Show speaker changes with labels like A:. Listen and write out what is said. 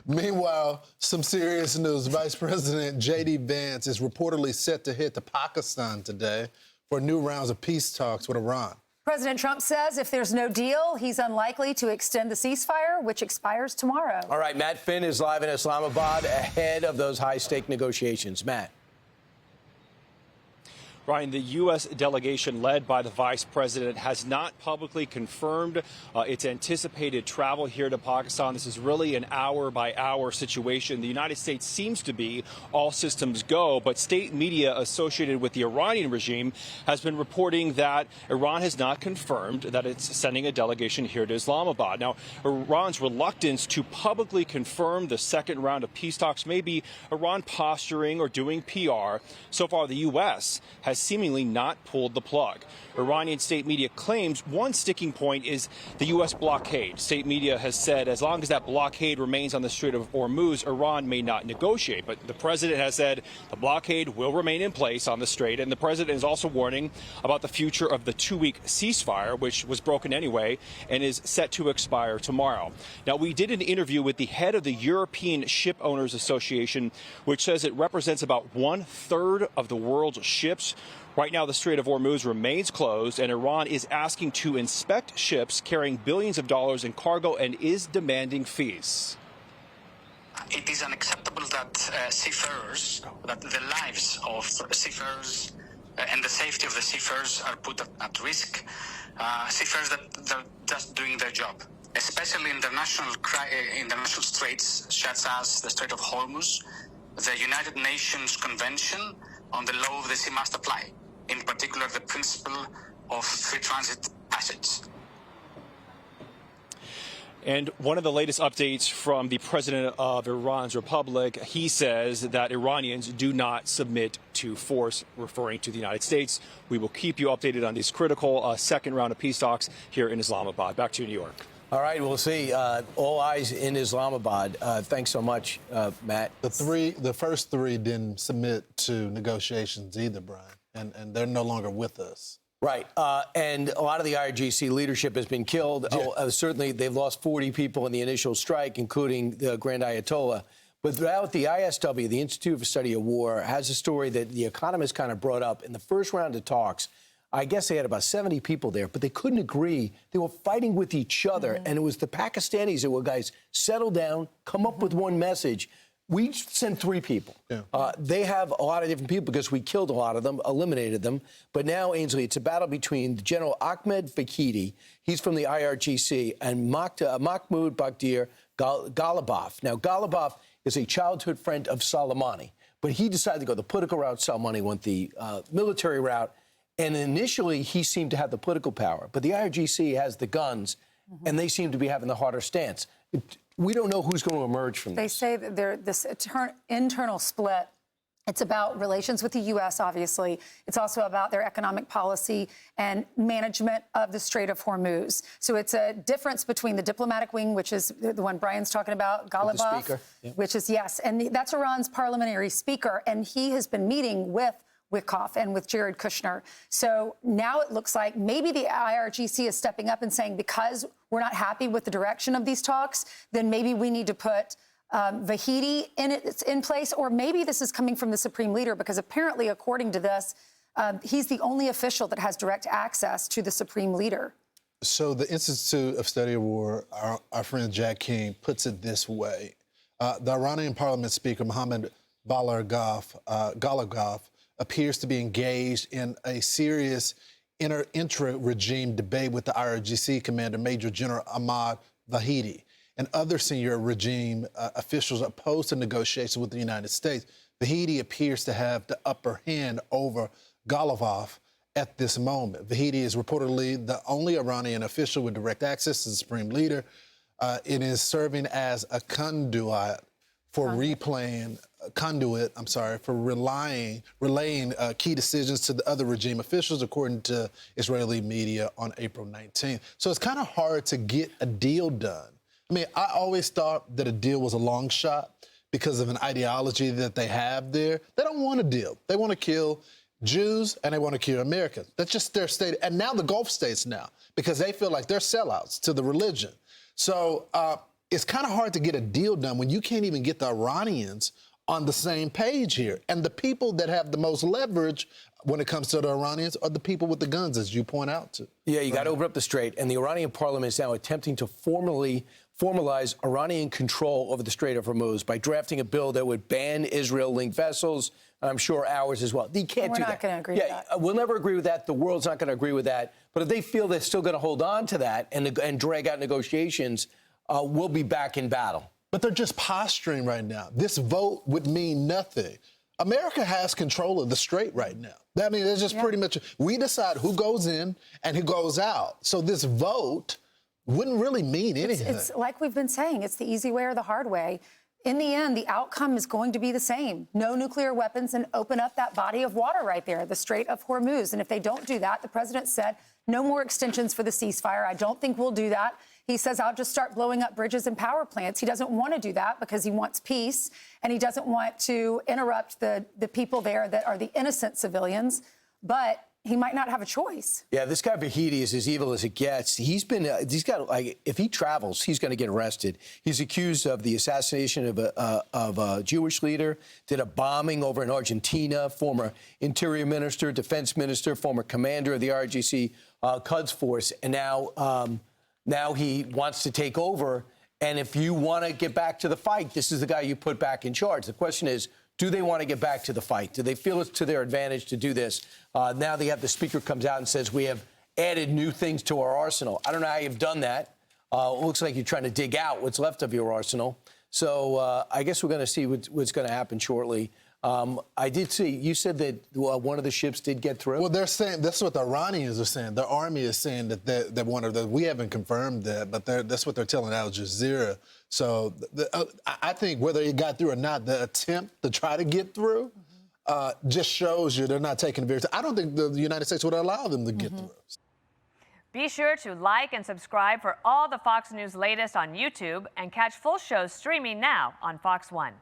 A: Meanwhile, some serious news. Vice President J.D. Vance is reportedly set to head to Pakistan today for new rounds of peace talks with Iran.
B: President Trump says if there's no deal, he's unlikely to extend the ceasefire, which expires tomorrow.
C: All right, Matt Finn is live in Islamabad ahead of those high-stake negotiations. Matt.
D: Ryan, the U.S. delegation led by the vice president has not publicly confirmed its anticipated travel here to Pakistan. This is really an hour-by-hour situation. The United States seems to be all systems go, but state media associated with the Iranian regime has been reporting that Iran has not confirmed that it's sending a delegation here to Islamabad. Now, Iran's reluctance to publicly confirm the second round of peace talks may be Iran posturing or doing PR. So far, the U.S. has seemingly not pulled the plug. Iranian state media claims one sticking point is the U.S. blockade. State media has said as long as that blockade remains on the Strait of Hormuz, Iran may not negotiate. But the president has said the blockade will remain in place on the strait. And the president is also warning about the future of the two-week ceasefire, which was broken anyway and is set to expire tomorrow. Now, we did an interview with the head of the European Ship Owners Association, which says it represents about 1/3 of the world's ships. Right now, the Strait of Hormuz remains closed, and Iran is asking to inspect ships carrying billions of dollars in cargo and is demanding fees.
E: It is unacceptable that that the lives of seafarers and the safety of the seafarers are put at risk. Seafarers that are just doing their job, especially international straits such as the Strait of Hormuz. The United Nations Convention on the Law of the Sea must apply, in particular the principle of free transit passage.
D: And one of the latest updates from the president of Iran's republic, he says that Iranians do not submit to force, referring to the United States. We will keep you updated on these critical second round of peace talks here in Islamabad. Back to you, New York.
C: All right, we'll see. All eyes in Islamabad. Thanks so much, Matt.
A: The first three didn't submit to negotiations either, Brian, and they're no longer with us.
C: Right, and a lot of the IRGC leadership has been killed. Yeah. Certainly, they've lost 40 people in the initial strike, including the Grand Ayatollah. But throughout the ISW, the Institute for Study of War, has a story that The Economist kind of brought up in the first round of talks. I guess they had about 70 people there, but they couldn't agree. They were fighting with each other, and it was the Pakistanis that were, guys, settle down, come up with one message. We sent 3 people. Yeah. They have a lot of different people because we killed a lot of them, eliminated them. But now, Ainsley, it's a battle between General Ahmed Fakidi, he's from the IRGC, and Mahmoud Baghdir Galabov. Now, Galabov is a childhood friend of Soleimani, but he decided to go the political route. Soleimani went the military route. And initially, he seemed to have the political power. But the IRGC has the guns, and they seem to be having the harder stance. We don't know who's going to emerge from this.
B: They say that this internal split, it's about relations with the U.S., obviously. It's also about their economic policy and management of the Strait of Hormuz. So it's a difference between the diplomatic wing, which is the one Brian's talking about, Galabov, which is, yes, and that's Iran's parliamentary speaker. And he has been meeting with Witkoff and with Jared Kushner. So now it looks like maybe the IRGC is stepping up and saying, because we're not happy with the direction of these talks, then maybe we need to put Vahidi in place, or maybe this is coming from the supreme leader, because apparently, according to this, he's the only official that has direct access to the supreme leader.
A: So the Institute of Study of War, our friend Jack King, puts it this way. The Iranian parliament speaker, Mohammad Galagov, appears to be engaged in a serious intra-regime debate with the IRGC commander, Major General Ahmad Vahidi, and other senior regime officials opposed to negotiations with the United States. Vahidi appears to have the upper hand over Galabov at this moment. Vahidi is reportedly the only Iranian official with direct access to the supreme leader. It is serving as a conduit for relaying key decisions to the other regime officials, according to Israeli media on April 19th. So it's kind of hard to get a deal done. I mean, I always thought that a deal was a long shot because of an ideology that they have there. They don't want a deal. They want to kill Jews and they want to kill Americans. That's just their state. And now the Gulf states now, because they feel like they're sellouts to the religion. So it's kind of hard to get a deal done when you can't even get the Iranians on the same page here. And the people that have the most leverage when it comes to the Iranians are the people with the guns, as you point out.
C: Yeah, you got to open up the Strait. And the Iranian parliament is now attempting to formalize Iranian control over the Strait of Hormuz by drafting a bill that would ban Israel-linked vessels, and I'm sure ours as well. They can't do that.
B: We're not going to agree with that.
C: We'll never agree with that. The world's not going to agree with that. But if they feel they're still going to hold on to that and drag out negotiations, we'll be back in battle.
A: But they're just posturing right now. This vote would mean nothing. America has control of the Strait right now. I mean, it's just pretty much, we decide who goes in and who goes out. So this vote wouldn't really mean anything.
B: It's like we've been saying, it's the easy way or the hard way. In the end, the outcome is going to be the same. No nuclear weapons and open up that body of water right there, the Strait of Hormuz. And if they don't do that, the president said, no more extensions for the ceasefire. I don't think we'll do that. He says, I'll just start blowing up bridges and power plants. He doesn't want to do that because he wants peace, and he doesn't want to interrupt the people there that are the innocent civilians. But he might not have a choice.
C: Yeah, this guy Vahidi is as evil as it gets. He's got, like, if he travels, he's going to get arrested. He's accused of the assassination of a Jewish leader, did a bombing over in Argentina, former interior minister, defense minister, former commander of the RGC Quds Force, and now he wants to take over. And if you want to get back to the fight, this is the guy you put back in charge. The question is, do they want to get back to the fight? Do they feel it's to their advantage to do this? Now they have the speaker comes out and says, we have added new things to our arsenal. I don't know how you've done that. It looks like you're trying to dig out what's left of your arsenal. So I guess we're going to see what's going to happen shortly. I did see, you said that one of the ships did get through.
A: Well, they're saying, that's what the Iranians are saying. The army is saying that one of the, we haven't confirmed that, but that's what they're telling Al Jazeera. So I think whether it got through or not, the attempt to try to get through just shows you they're not taking it very seriously. I don't think the United States would allow them to get through.
F: Be sure to like and subscribe for all the Fox News latest on YouTube and catch full shows streaming now on Fox One.